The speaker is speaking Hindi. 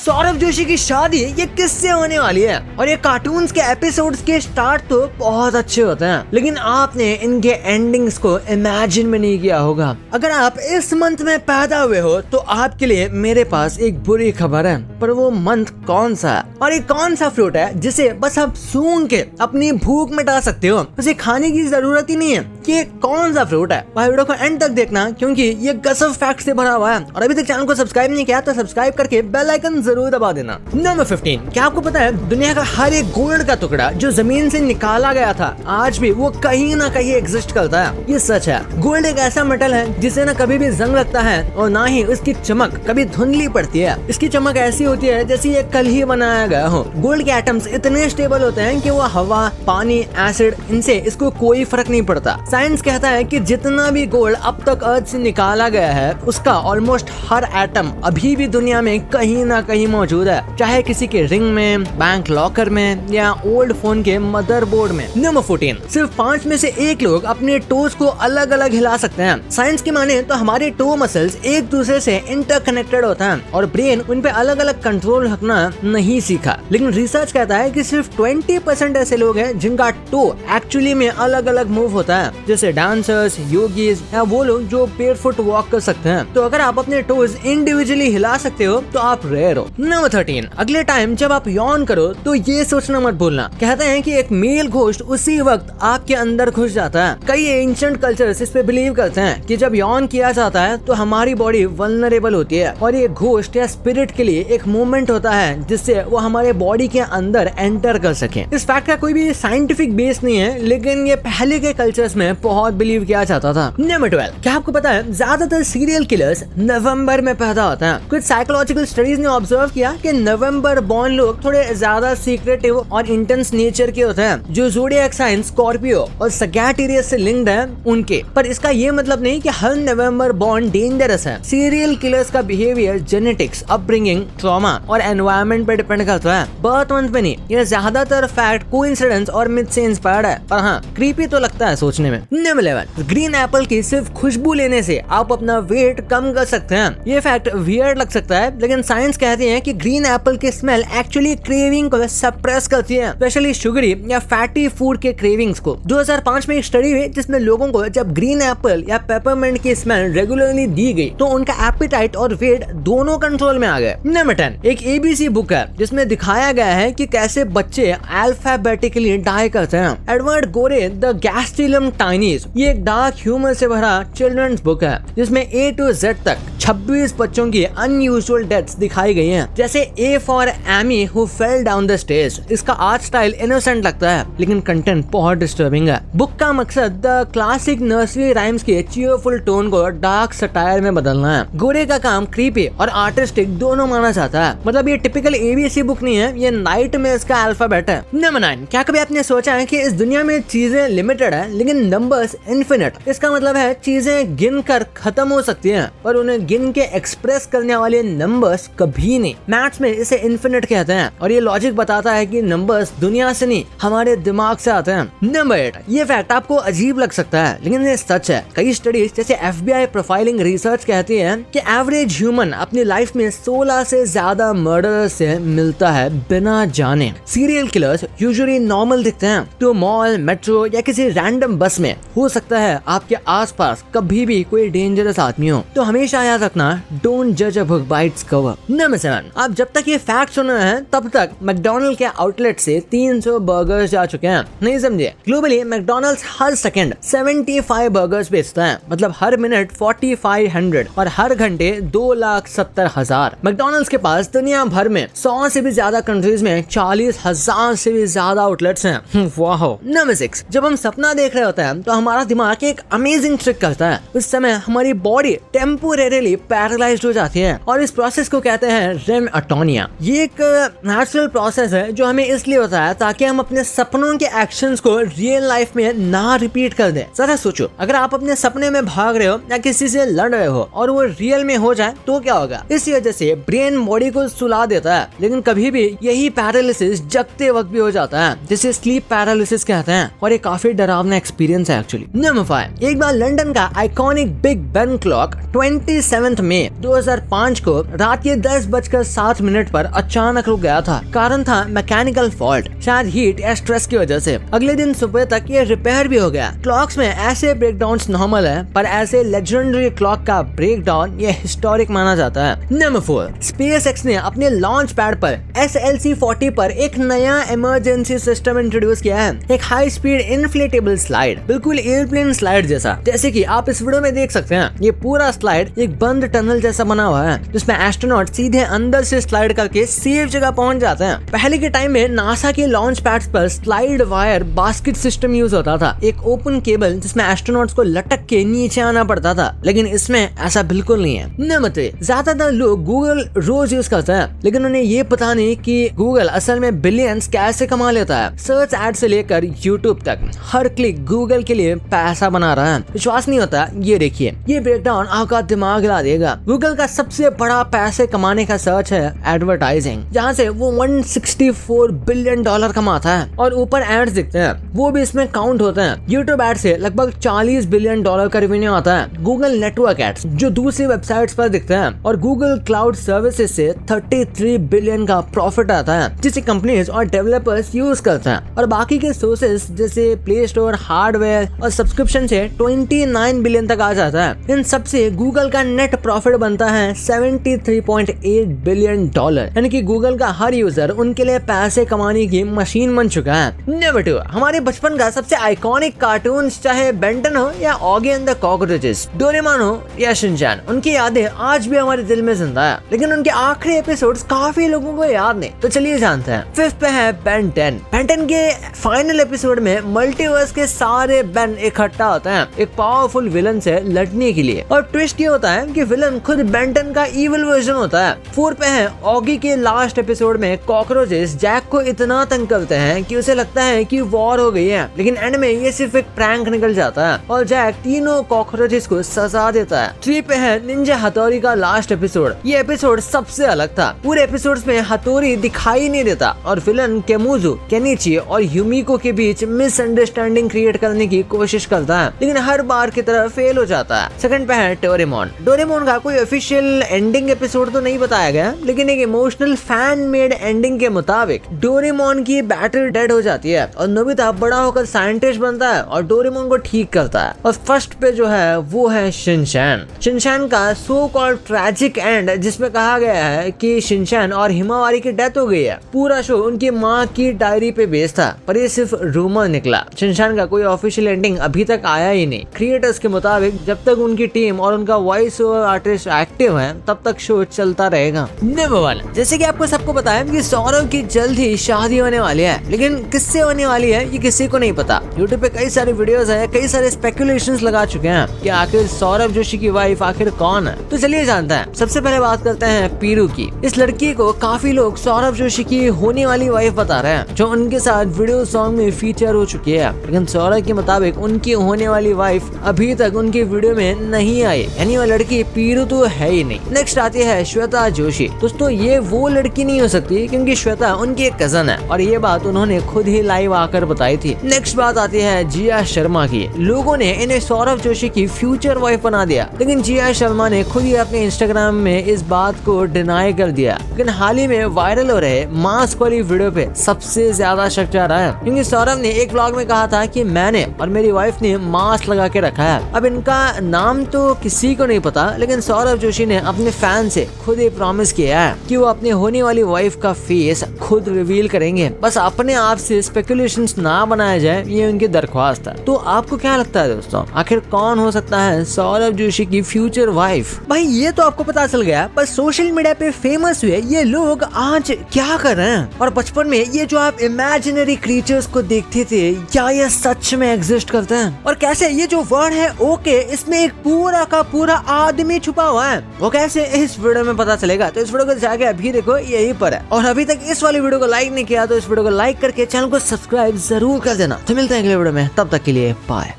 सौरभ जोशी की शादी ये किससे होने वाली है। और ये कार्टून्स के एपिसोड्स के स्टार्ट तो बहुत अच्छे होते हैं, लेकिन आपने इनके एंडिंग्स को इमेजिन में नहीं किया होगा। अगर आप इस मंथ में पैदा हुए हो तो आपके लिए मेरे पास एक बुरी खबर है, पर वो मंथ कौन सा है और ये कौन सा फ्रूट है जिसे बस आप सूंघ के अपनी भूख मिटा सकते हो, उसे खाने की जरूरत ही नहीं है कि ये कौन सा फ्रूट है। भाई वीडियो को एंड तक देखना क्योंकि ये गजब फैक्ट से भरा हुआ है। और अभी तक चैनल को सब्सक्राइब नहीं किया तो सब्सक्राइब करके बेल आइकन जरूर दबा देना। नंबर 15, क्या आपको पता है दुनिया का हर एक गोल्ड का टुकड़ा जो जमीन से निकाला गया था आज भी वो कहीं ना कहीं एग्जिस्ट करता है। ये सच है। गोल्ड एक ऐसा मेटल है जिसे ना कभी भी जंग लगता है और ना ही उसकी चमक कभी धुंधली पड़ती है। इसकी चमक ऐसी होती है जैसे ये कल ही बनाया गया हो। गोल्ड के एटम्स इतने स्टेबल होते हैं कि वो हवा, पानी, एसिड, इनसे इसको कोई फर्क नहीं पड़ता। साइंस कहता है कि जितना भी गोल्ड अब तक अर्थ से निकाला गया है उसका ऑलमोस्ट हर एटम अभी भी दुनिया में कहीं ना कहीं मौजूद है, चाहे किसी के रिंग में, बैंक लॉकर में या ओल्ड फोन के मदरबोर्ड में। नंबर 14, सिर्फ 5 में से 1 लोग अपने टोज को अलग अलग हिला सकते हैं। साइंस की माने तो हमारे टो मसल्स एक दूसरे से इंटरकनेक्टेड होता है और ब्रेन उन पे अलग अलग कंट्रोल रखना नहीं सीखा। लेकिन रिसर्च कहता है कि सिर्फ 20% ऐसे लोग हैं जिनका टो एक्चुअली में अलग अलग मूव होता है, जैसे डांसर्स, योगीज या वो लोग जो बेयरफुट वॉक कर सकते हैं। तो अगर आप अपने टोज इंडिविजुअली हिला सकते हो तो आप रेयर हो। नंबर 13, अगले टाइम जब आप यॉन करो तो ये सोचना मत भूलना। कहते हैं कि एक मेल घोस्ट उसी वक्त आपके अंदर घुस जाता है। कई एंशिएंट कल्चर्स इस पे बिलीव करते हैं कि जब यॉन किया जाता है तो हमारी बॉडी वल्नरेबल होती है और ये घोस्ट या स्पिरिट के लिए एक मूवमेंट होता है जिससे वो हमारे बॉडी के अंदर एंटर कर सके। इस फैक्ट का कोई भी साइंटिफिक बेस नहीं है, लेकिन ये पहले के कल्चर्स में बहुत बिलीव किया जाता था। नंबर 12, क्या आपको पता है ज्यादातर सीरियल किलर्स नवंबर में पैदा होते हैं। कुछ साइकोलॉजिकल स्टडीज ने ऑब्जर्व किया कि नवंबर बॉर्न लोग थोड़े ज्यादा सीक्रेटिव और इंटेंस नेचर के होते हैं, जो ज़ोडिएक साइन स्कॉर्पियो और सैजिटेरियस से लिंक्ड है उनके। पर इसका ये मतलब नहीं कि हर नवंबर बॉर्न डेंजरस है। सीरियल किलर्स का बिहेवियर जेनेटिक्स, अपब्रिंगिंग, ट्रॉमा और एनवायरनमेंट पर डिपेंड करता है, बर्थ मंथ पे नहीं। ये ज्यादातर फैक्ट कोइंसिडेंस और मिथ से इंस्पायर्ड है, पर हाँ क्रीपी तो लगता है सोचने में। नंबर 11, ग्रीन एप्पल की सिर्फ खुशबू लेने से आप अपना वेट कम कर सकते हैं। ये फैक्ट वियर्ड लग सकता है, लेकिन साइंस कहती है कि ग्रीन एप्पल की स्मेल एक्चुअली क्रेविंग को सप्रेस करती है, स्पेशली शुगरी या फैटी फूड के क्रेविंग्स को। 2005 में एक स्टडी हुई जिसमें लोगों को जब ग्रीन एप्पल या पेपरमिंट की स्मेल रेगुलरली दी गई तो उनका एपेटाइट और वेट दोनों कंट्रोल में आ गए। नंबर 10, एक ABC बुक है जिसमें दिखाया गया है कि कैसे बच्चे अल्फाबेटिकली डाई करते हैं। एडवर्ड गोरे द गैस्ट्रिलम टाइनीज, ये एक डार्क ह्यूमर से भरा चिल्ड्रंस बुक है जिसमें A to Z तक 26 बच्चों की अनयूजुअल डेथ्स दिखाई गई हैं, जैसे A for Amy who fell down the stage. इसका आर्ट स्टाइल इनोसेंट लगता है लेकिन कंटेंट बहुत डिस्टर्बिंग है। बुक का मकसद द क्लासिक नर्सरी राइम्स के चीयरफुल टोन को डार्क सटायर में बदलना है। गोरे का काम क्रीपी और आर्टिस्टिक दोनों माना जाता है। मतलब ये टिपिकल ABC बुक नहीं है, ये नाइटमेयर्स का अल्फाबेट है। नंबर 9, क्या कभी आपने सोचा है कि इस दुनिया में चीजें लिमिटेड है लेकिन नंबर्स इन्फिनिट। इसका मतलब है चीजें गिनकर खत्म हो सकती हैं पर उन्हें गिन के एक्सप्रेस करने वाले नंबर्स कभी नहीं। मैथ्स में इसे इन्फिनिट कहते हैं और ये लॉजिक बताता है कि नंबर्स दुनिया से नहीं हमारे दिमाग से आते हैं। नंबर 8, ये फैक्ट आपको अजीब लग सकता है लेकिन ये सच है। कई स्टडीज जैसे FBI प्रोफाइलिंग रिसर्च कहती है कि एवरेज ह्यूमन अपनी लाइफ में 16 से ज्यादा मर्डर से मिलता है बिना जाने। सीरियल किलर्स यूजुअली नॉर्मल दिखते हैं तो मॉल, मेट्रो या किसी रैंडम बस में हो सकता है आपके आसपास कभी भी कोई डेंजरस आदमी हो। तो हमेशा याद रखना, डोंट जज a book by its cover. Number 7, आप जब तक ये फैक्ट सुन रहे हैं तब तक मैकडॉनल्ड के आउटलेट से 300 बर्गर्स जा चुके हैं। नहीं समझे? ग्लोबली मैकडॉनल्ड्स हर सेकंड 75 बर्गर्स बेचता है, मतलब हर मिनट 4500 और हर घंटे 2,70,000। मैकडॉनल्ड्स के पास दुनिया भर में 100 से भी ज्यादा कंट्रीज में 40,000 से भी ज्यादा आउटलेट्स हैं। वाह। नंबर 6, जब हम सपना देख रहे होते हैं तो हमारा दिमाग एक अमेजिंग ट्रिक करता है। उस समय हमारी बॉडी टेम्पोरेरीली पैरालाइज्ड हो जाती है और इस प्रोसेस को कहते हैं रेम अटोनिया। ये एक नेचुरल प्रोसेस है जो हमें इसलिए होता है ताकि हम अपने सपनों के एक्शंस को रियल लाइफ में ना रिपीट कर दें। जरा सोचो, अगर आप अपने सपने में भाग रहे हो या किसी से लड़ रहे हो और वो रियल में हो जाए तो क्या होगा? इस वजह से ब्रेन बॉडी को सुला देता है, लेकिन कभी भी यही पैरालिसिस जगते वक्त भी हो जाता है, जिसे स्लीप पैरालिसिस कहते हैं और ये काफी डरावना एक्सपीरियंस है एक्चुअली। नंबर 5, एक बार लंदन का आइकॉनिक बिग बेन क्लॉक 27 मई 2005 को रात के 10 5:07 पर अचानक रुक गया था। कारण था मैकेनिकल फॉल्ट, शायद हीट या स्ट्रेस की वजह से। अगले दिन सुबह तक ये रिपेयर भी हो गया। क्लॉक्स में ऐसे ब्रेकडाउन्स नॉर्मल है, पर ऐसे लेजेंडरी क्लॉक का ब्रेकडाउन ये हिस्टोरिक माना जाता है। नंबर 4, SpaceX ने अपने लॉन्च पैड पर SLC-40 पर एक नया इमरजेंसी सिस्टम इंट्रोड्यूस किया है। एक हाई स्पीड इन्फ्लेटेबल स्लाइड, बिल्कुल एयरप्लेन स्लाइड जैसा। जैसे कि आप इस वीडियो में देख सकते हैं, ये पूरा स्लाइड एक बंद टनल जैसा बना हुआ है, जिसमें एस्ट्रोनॉट सीधे अंदर से स्लाइड करके सेफ जगह पहुंच जाते हैं। पहले के टाइम में नासा के लॉन्च पैड्स पर slide wire basket system use होता था, एक ओपन केबल जिसमें एस्ट्रोनॉट्स को लटक के नीचे आना पड़ता था, लेकिन इसमें ऐसा बिल्कुल नहीं है। नंबर 3, ज्यादातर लोग गूगल रोज यूज करते हैं, लेकिन उन्हें ये पता नहीं कि गूगल असल में बिलियंस कैसे कमा लेता है। सर्च एड से लेकर यूट्यूब तक हर क्लिक गूगल के लिए पैसा बना रहा है। विश्वास नहीं होता? ये देखिए, ये ब्रेकडाउन आपका दिमाग हिला देगा। गूगल का सबसे बड़ा पैसे कमाने का सर्च है एडवर्टाइजिंग, जहाँ से वो $164 बिलियन कमाता है, और ऊपर एड्स दिखते हैं, वो भी इसमें काउंट होते हैं। यूट्यूब एड से लगभग $40 बिलियन का रेवेन्यू आता है। गूगल नेटवर्क एड्स जो दूसरी वेबसाइट्स पर दिखते हैं, और गूगल क्लाउड सर्विसेज से 33 बिलियन का प्रॉफिट आता है, जिसे कंपनीज और डेवलपर्स यूज करते हैं। और बाकी के सोर्सेज जैसे प्ले स्टोर, हार्डवेयर और सब्सक्रिप्शन से 29 बिलियन तक आ जाता है। इन सब से गूगल का नेट प्रॉफिट बनता है $73.8 बिलियन, यानी कि गूगल का हर यूजर उनके लिए पैसे कमाने की मशीन बन चुका है। नंबर 2, हमारे बचपन का सबसे आइकॉनिक कार्टून, चाहे बेंटन हो या Oggy and the cockroaches, Doraemon हो या शिनचैन, उनकी यादें आज भी हमारे दिल में जिंदा है, लेकिन उनके आखिरी एपिसोड्स काफी लोगों को याद नहीं। तो चलिए जानते हैं। 5th पे है बेन 10। बेन 10 के फाइनल एपिसोड में मल्टीवर्स के सारे बेन इकट्ठा होते हैं एक पावरफुल विलन से लड़ने के लिए, और ट्विस्ट ये होता है कि विलन खुद बेन 10 का इविल वर्जन होता है। 4 पे है ऑगी के लास्ट एपिसोड में कॉकरोचेस जैक को इतना तंग करते हैं कि उसे लगता है कि वॉर हो गई है, लेकिन एंड में ये सिर्फ एक प्रैंक निकल जाता है और जैक तीनों कॉकरोचेस को सजा देता है। 3 पे है निंजा हथौड़ी का लास्ट एपिसोड। ये एपिसोड सबसे अलग था। पूरे एपिसोड्स में हथौड़ी दिखाई नहीं देता, और विलन केमुजो, केनिची और यूमिको के बीच मिसअंडरस्टैंडिंग क्रिएट करने की कोशिश करता है, लेकिन हर बार की तरह फेल हो जाता है। 2nd पे है डोरेमोन। डोरेमोन का कोई ऑफिशियल एंडिंग एपिसोड तो नहीं बताया गया, लेकिन एक इमोशनल फैन मेड एंडिंग के मुताबिक डोरेमोन की बैटल डेड हो जाती है, और नोबिता बड़ा होकर साइंटिस्ट बनता है और डोरेमोन को ठीक करता है। और 1st पे जो है वो है शिनचैन। शिनचैन का सो कॉल्ड ट्रैजिक एंड, जिसमें कहा गया है कि शिनचैन और हिमावारी की डेथ हो गई है। पूरा शो उनकी माँ की डायरी पे बेस्ड था, पर ये सिर्फ रूमर निकला। शिनचैन का कोई ऑफिशियल एंडिंग अभी तक आया ही नहीं। क्रिएटर्स के मुताबिक जब तक उनकी टीम और उनका वॉइस ओवर आर्टिस्ट एक्टिव है, तब तक शो चलता रहेगा। नंबर 1, जैसे कि आपको सबको पता है कि सौरभ की जल्द ही शादी होने वाली है, लेकिन किससे होने वाली है ये किसी को नहीं पता। यूट्यूब पे कई सारे वीडियोस हैं, कई सारे स्पेकुलेशंस लगा चुके हैं कि आखिर सौरभ जोशी की वाइफ आखिर कौन है। तो चलिए जानते हैं। सबसे पहले बात करते हैं पीरू की। इस लड़की को काफी लोग सौरभ जोशी की होने वाली वाइफ बता रहे हैं, जो उनके साथ वीडियो सॉन्ग में फीचर हो चुकी है, लेकिन सौरभ के मुताबिक उनकी होने वाली वाइफ अभी तक उनकी वीडियो में नहीं आई, यानी वो लड़की पीरू तो है ही नहीं। नेक्स्ट आती है श्वेता जोशी। दोस्तों, ये वो लड़की नहीं हो सकती, क्योंकि श्वेता उनकी एक कजन है, और ये बात उन्होंने खुद ही लाइव आकर बताई थी। नेक्स्ट बात आती है जिया शर्मा की। लोगों ने इन्हें सौरभ जोशी की फ्यूचर वाइफ बना दिया, लेकिन जिया शर्मा ने खुद ही अपने इंस्टाग्राम में इस बात को डिनाई कर दिया। लेकिन हाल ही में वायरल हो रहे मास्क वाली वीडियो पे सबसे ज्यादा शक जा रहा है, क्योंकि सौरभ ने एक व्लॉग में कहा था कि मैंने और मेरी वाइफ ने मास्क लगा के रखा है। अब इनका नाम तो किसी को नहीं पता, लेकिन सौरभ जोशी ने अपने फैन से खुद ही प्रॉमिस किया है कि वो अपने होने वाली वाइफ का फेस खुद रिवील करेंगे। बस अपने आप से स्पेकुलेशंस ना बनाया जाए, ये उनकी दरख्वास्त है। तो आपको क्या लगता है दोस्तों, आखिर कौन हो सकता है सौरभ जोशी की फ्यूचर वाइफ? भाई ये तो आपको पता चल गया, पर सोशल मीडिया पे फेमस हुए ये लोग आज क्या कर रहे हैं? और बचपन में ये जो आप इमेजिनरी क्रीचर्स को देखते थे, क्या ये सच में एग्जिस्ट करते हैं? और कैसे ये जो वर्ड है ओके, इसमें एक पूरा का पूरा आदमी छुपा हुआ है, वो कैसे इस वीडियो में पता चलेगा? तो इस वीडियो को जाके अभी देखो, यही पर है। और अभी तक इस वाली वीडियो को लाइक नहीं किया तो इस वीडियो को लाइक करके चैनल को सब्सक्राइब जरूर कर देना। तो मिलते हैं अगले वीडियो में, तब तक के लिए बाय।